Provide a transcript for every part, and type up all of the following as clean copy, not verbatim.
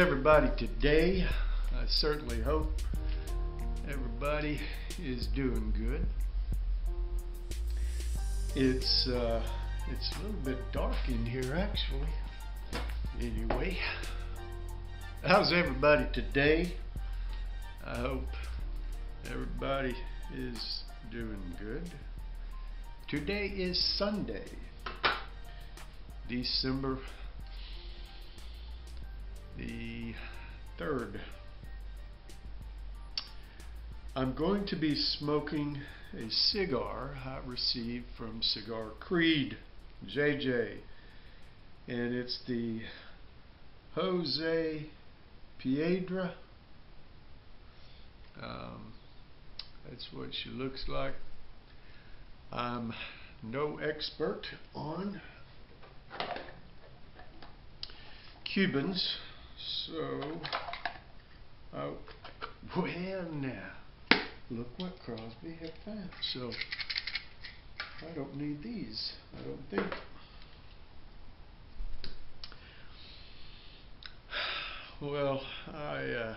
everybody today? I certainly hope everybody is doing good. It's a little bit dark in here actually. Anyway, how's everybody today? I hope everybody is doing good. Today is Sunday, December the 3rd. I'm going to be smoking a cigar I received from Cigar Creed JJ, and it's the Piedra. That's what she looks like. I'm no expert on Cubans, so well now, look what Crosby had found. So I don't need these, I don't think. Well, I'm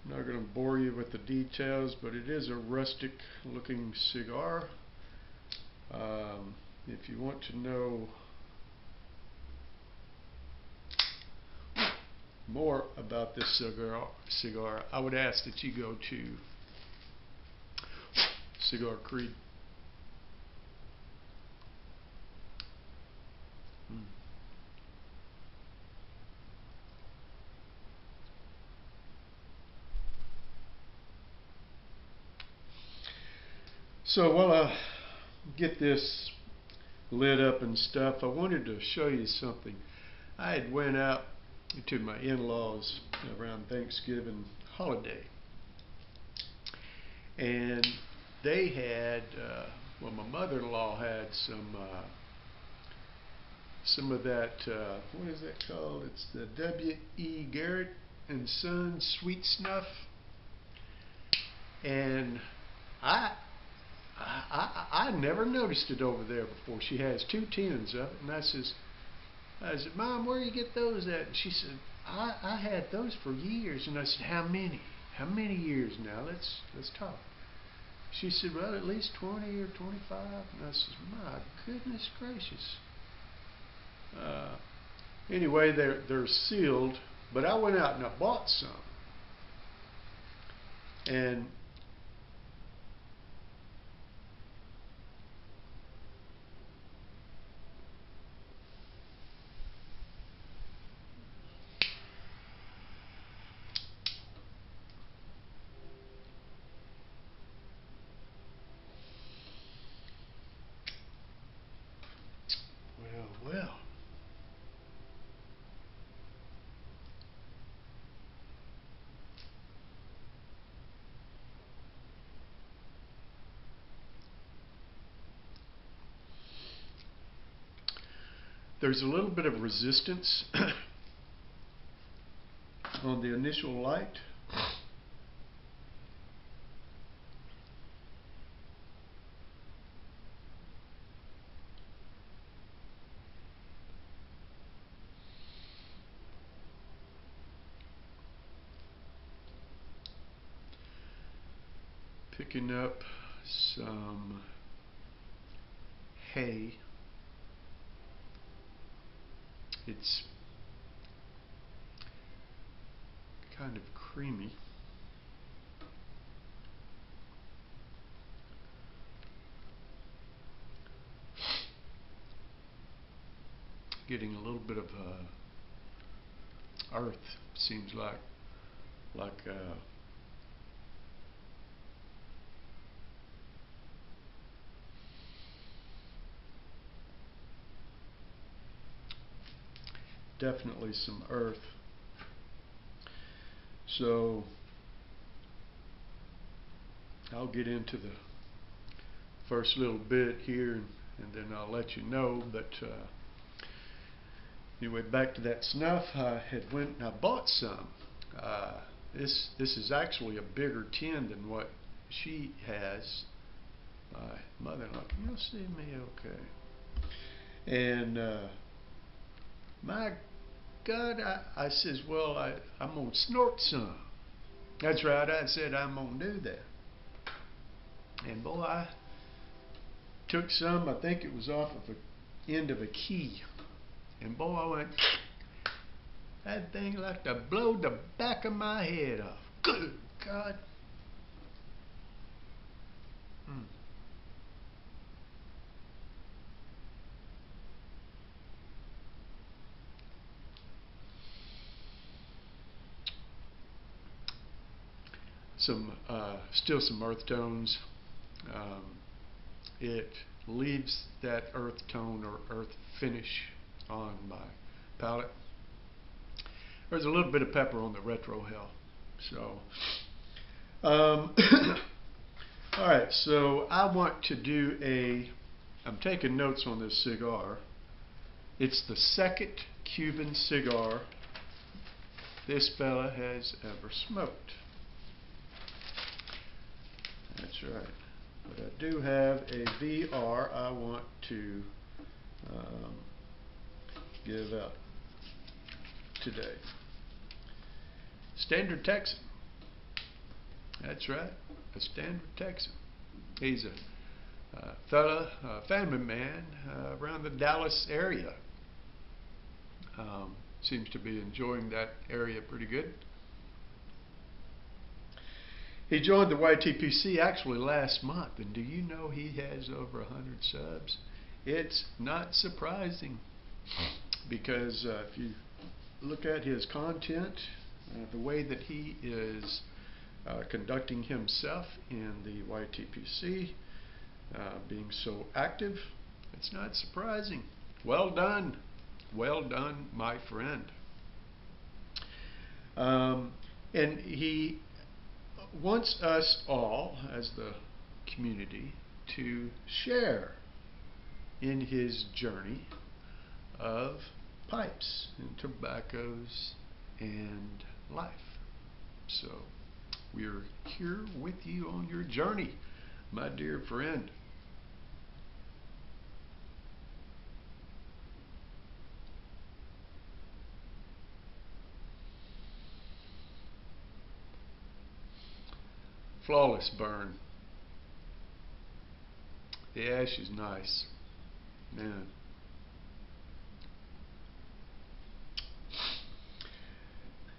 not going to bore you with the details, but it is a rustic looking cigar. If you want to know more about this cigar, I would ask that you go to Cigar Creed. So while I get this lit up and stuff, I wanted to show you something. I had went out to my in-laws around Thanksgiving holiday, and they had well, my mother-in-law had some of that what is that called? It's the W.E. Garrett and Sons sweet snuff, and I never noticed it over there before. She has 2 tins of it, and I said, Mom, where do you get those at? And she said, I had those for years. And I said, how many? How many years now? Let's talk. She said, well, at least 20 or 25. And I said, my goodness gracious. Anyway, they're sealed, but I went out and I bought some. And well. There's a little bit of resistance on the initial light. Picking up some hay. It's kind of creamy. Getting a little bit of earth, seems like definitely some earth. So I'll get into the first little bit here, and then I'll let you know. But anyway, back to that snuff. I had went and I bought some. This is actually a bigger tin than what she has. My mother-in-law, can you see me okay? And my God, I says, well, I'm going to snort some. That's right, I said I'm going to do that. And boy, I took some, I think it was off of the end of a key. And boy, I went, that thing like to blow the back of my head off. Good God. Still some earth tones. It leaves that earth tone or earth finish on my palate. There's a little bit of pepper on the retro hell. So, alright, so I want to do I'm taking notes on this cigar. It's the second Cuban cigar this fella has ever smoked. That's right. But I do have a VR I want to give out today. Standard Texan. That's right, a standard Texan. He's a fella, a family man around the Dallas area. Seems to be enjoying that area pretty good. He joined the YTPC actually last month, and do you know he has over 100 subs? It's not surprising, because if you look at his content, the way that he is conducting himself in the YTPC, being so active, it's not surprising. Well done, my friend. And he wants us all, as the community, to share in his journey of pipes and tobaccos and life. So we're here with you on your journey, my dear friend. Flawless burn. The ash is nice, man.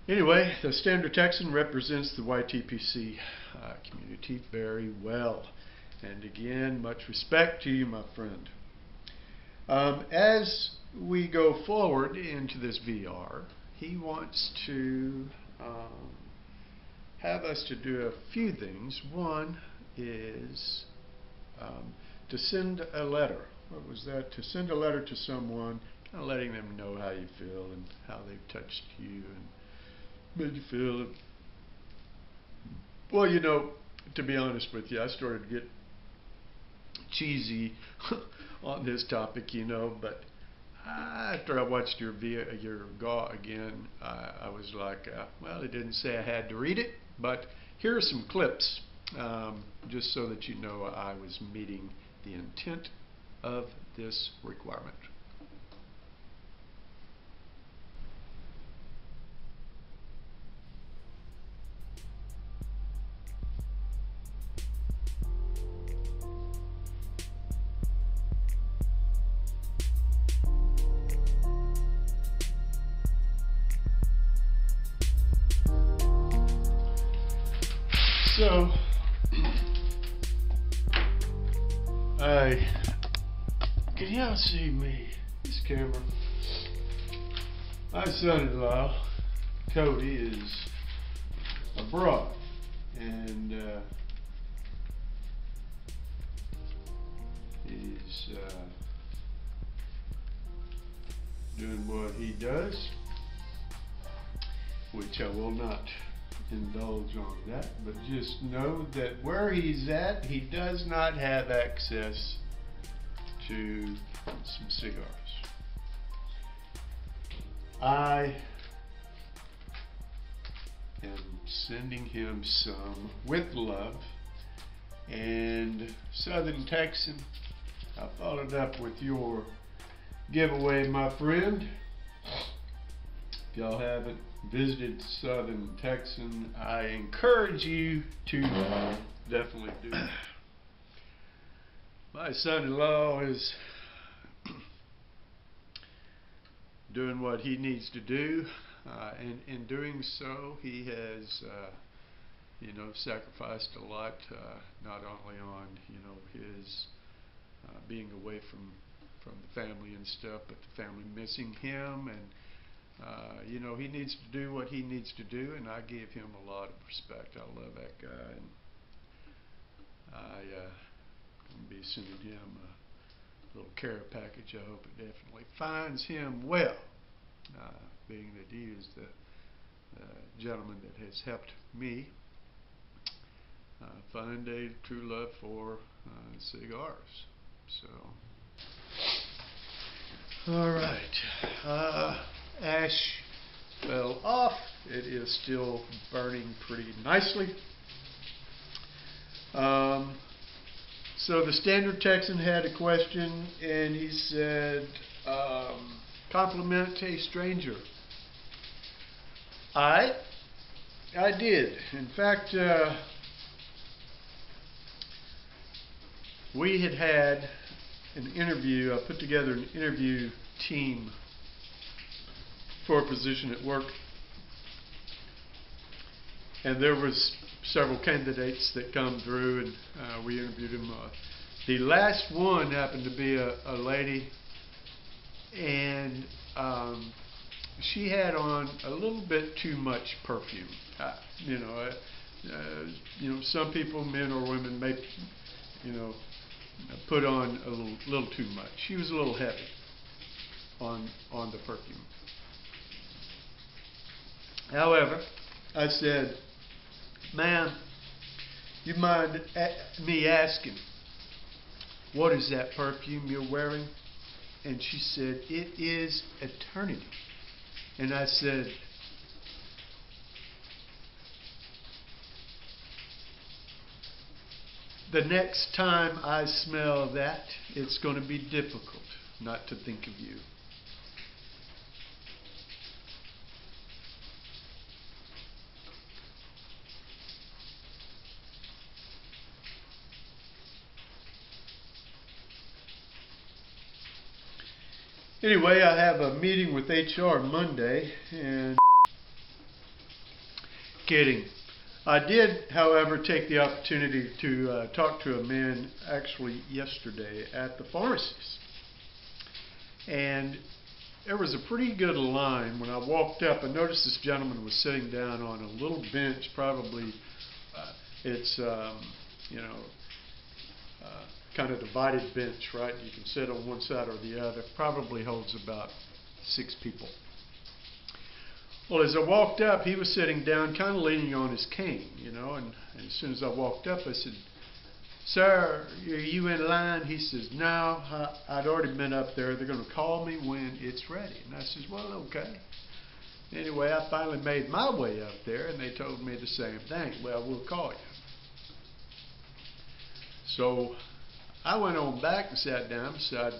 Anyway, the Standard Texan represents the YTPC community very well. And again, much respect to you, my friend. As we go forward into this VR, he wants to have us to do a few things. One is to send a letter. What was that? To send a letter to someone, kind of letting them know how you feel and how they've touched you and made you feel. Well, you know, to be honest with you, I started to get cheesy on this topic, you know, but after I watched your GAW again, I was like, well, it didn't say I had to read it, but here are some clips, just so that you know I was meeting the intent of this requirement. So, can y'all see me? This camera. My son-in-law, Cody, is abroad, and he's doing what he does, which I will not indulge on that, but just know that where he's at, he does not have access to some cigars. I am sending him some with love. And Southern Texan, I followed up with your giveaway, my friend. If y'all haven't visited southern Texan, I encourage you to definitely do that. My son-in-law is doing what he needs to do, and in doing so, he has, sacrificed a lot, not only on, his being away from the family and stuff, but the family missing him, and he needs to do what he needs to do, and I give him a lot of respect. I love that guy, and I will be sending him a little care package. I hope it definitely finds him well, being that he is the gentleman that has helped me find a true love for cigars. So, all right. Ash fell off. It is still burning pretty nicely. So the standard Texan had a question, and he said, compliment a stranger. I did. In fact, we had an interview. I put together an interview team for a position at work, and there was several candidates that come through, and we interviewed them. The last one happened to be a lady, and she had on a little bit too much perfume. Some people, men or women, may put on a little too much. She was a little heavy on the perfume. However, I said, "Ma'am, you mind me asking, what is that perfume you're wearing?" And she said, "It is Eternity." And I said, "The next time I smell that, it's going to be difficult not to think of you." Anyway, I have a meeting with HR Monday, and kidding. I did, however, take the opportunity to talk to a man actually yesterday at the pharmacist. And there was a pretty good line. When I walked up, I noticed this gentleman was sitting down on a little bench, probably it's, kind of divided bench, right? You can sit on one side or the other. Probably holds about 6 people. Well, as I walked up, he was sitting down, kind of leaning on his cane, and as soon as I walked up, I said, "Sir, are you in line?" He says, "No, I'd already been up there. They're going to call me when it's ready." And I says, "Well, okay." Anyway, I finally made my way up there, and they told me the same thing. "Well, we'll call you." So I went on back and sat down beside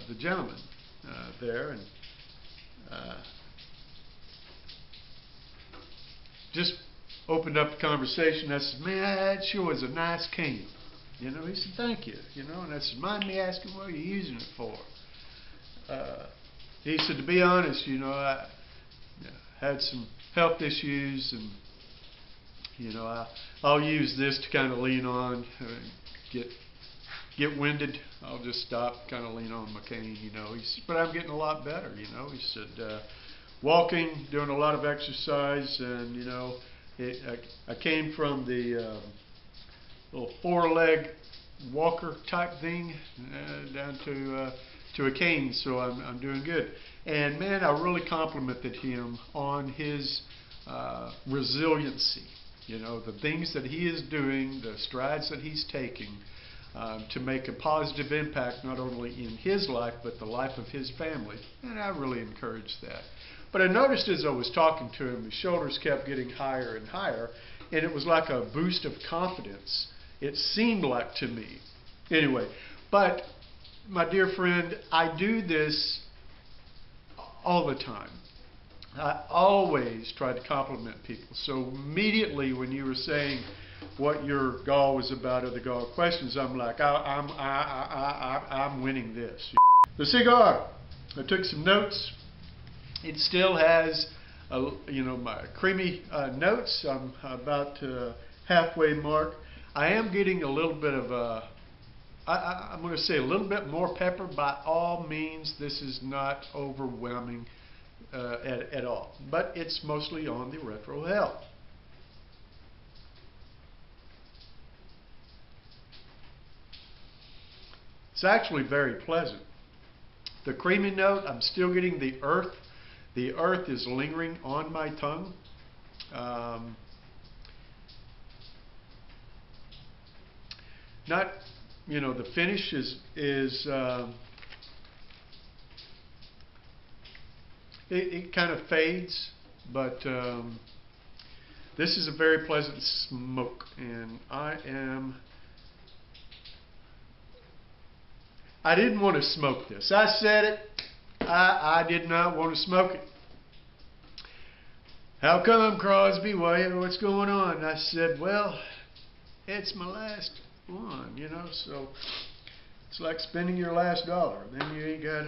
the gentleman there, and just opened up the conversation. I said, "Man, that sure is a nice cane." He said, "Thank you." And I said, "Mind me asking what you're using it for?" He said, "To be honest, I had some health issues, and I'll use this to kind of lean on, get winded. I'll just stop, kind of lean on my cane, He said, but I'm getting a lot better, He said, walking, doing a lot of exercise, and I came from the little 4-leg walker type thing down to a cane, so I'm doing good." And man, I really complimented him on his resiliency. The things that he is doing, the strides that he's taking to make a positive impact not only in his life but the life of his family, and I really encouraged that. But I noticed as I was talking to him, his shoulders kept getting higher and higher, and it was like a boost of confidence. It seemed like to me. Anyway, but my dear friend, I do this all the time. I always try to compliment people. So immediately when you were saying what your gall was about or the gall questions, I'm like, I'm winning this. The cigar. I took some notes. It still has, my creamy notes. I'm about halfway mark. I am getting a little bit of I'm going to say a little bit more pepper. By all means, this is not overwhelming at all, but it's mostly on the retro hell. It's actually very pleasant. The creamy note, I'm still getting the earth. The earth is lingering on my tongue. Not, the finish is it kind of fades, but this is a very pleasant smoke, and I didn't want to smoke this. I said it. I did not want to smoke it. How come, Crosby? What's going on? I said, well, it's my last one, so it's like spending your last dollar. Then you ain't got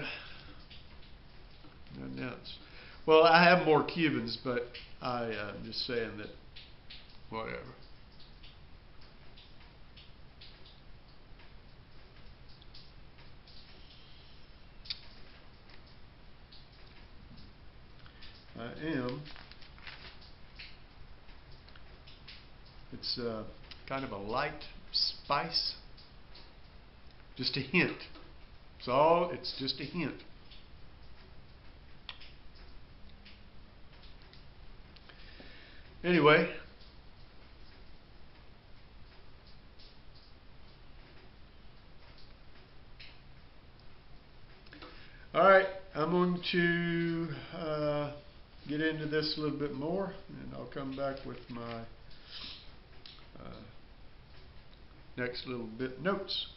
nothing else. Well, I have more Cubans, but I'm just saying that whatever. I am. It's kind of a light spice. Just a hint. It's just a hint. Anyway, all right, I'm going to get into this a little bit more, and I'll come back with my next little bit notes.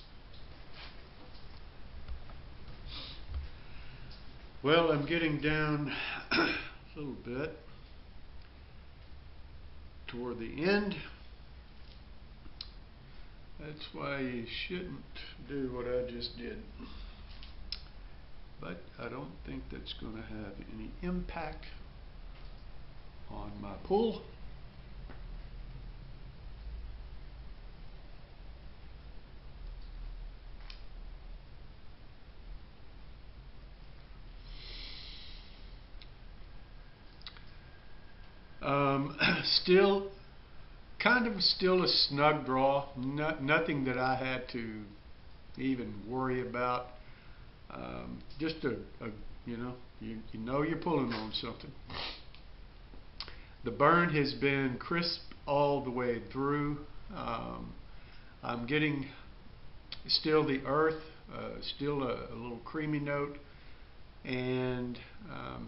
Well, I'm getting down a little bit toward the end. That's why you shouldn't do what I just did. But I don't think that's going to have any impact on my pull. Still a snug draw. Nothing that I had to even worry about. Just you know you're pulling on something. The burn has been crisp all the way through. I'm getting still the earth, still a little creamy note, and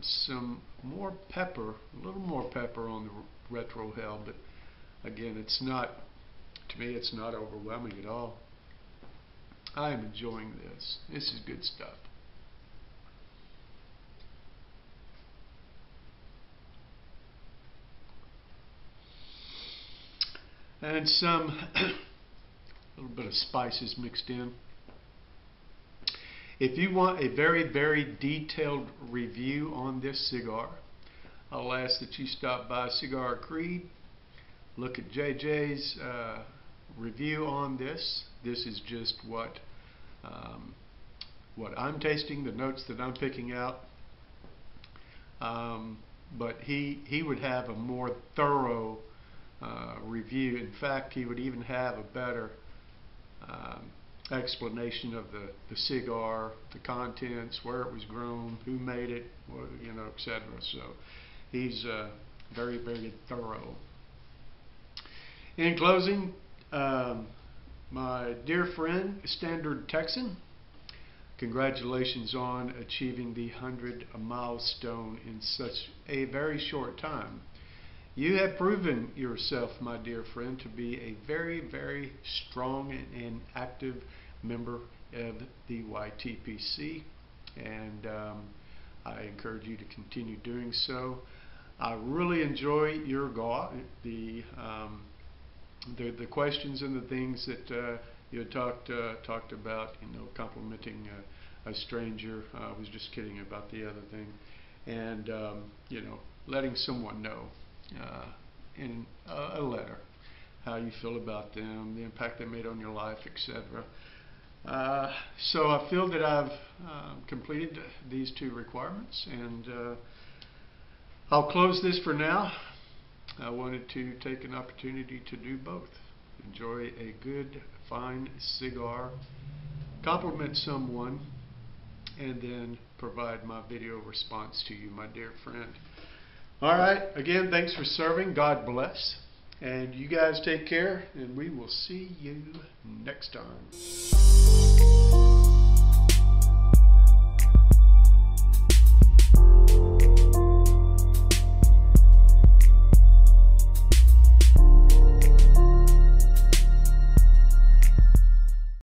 some more pepper, a little more pepper on the retro hell, but again, it's not, to me, it's not overwhelming at all. I am enjoying this. This is good stuff. And some little bit of spices mixed in. If you want a very, very detailed review on this cigar, I'll ask that you stop by Cigar Creed, look at JJ's review on this. This is just what I'm tasting, the notes that I'm picking out. But he would have a more thorough review. In fact, he would even have a better explanation of the cigar, the contents, where it was grown, who made it, etc. So he's very, very thorough. In closing, my dear friend, Standard Texan, congratulations on achieving the 100 milestone in such a very short time. You have proven yourself, my dear friend, to be a very, very strong and active member of the YTPC, and I encourage you to continue doing so. I really enjoy your the questions and the things that you had talked about. Complimenting a stranger. I was just kidding about the other thing, and letting someone know in a letter how you feel about them, the impact they made on your life, etc. So I feel that I've completed these 2 requirements, and I'll close this for now. I wanted to take an opportunity to do both. Enjoy a good, fine cigar, compliment someone, and then provide my video response to you, my dear friend. Alright, again, thanks for serving. God bless. And you guys take care, and we will see you next time.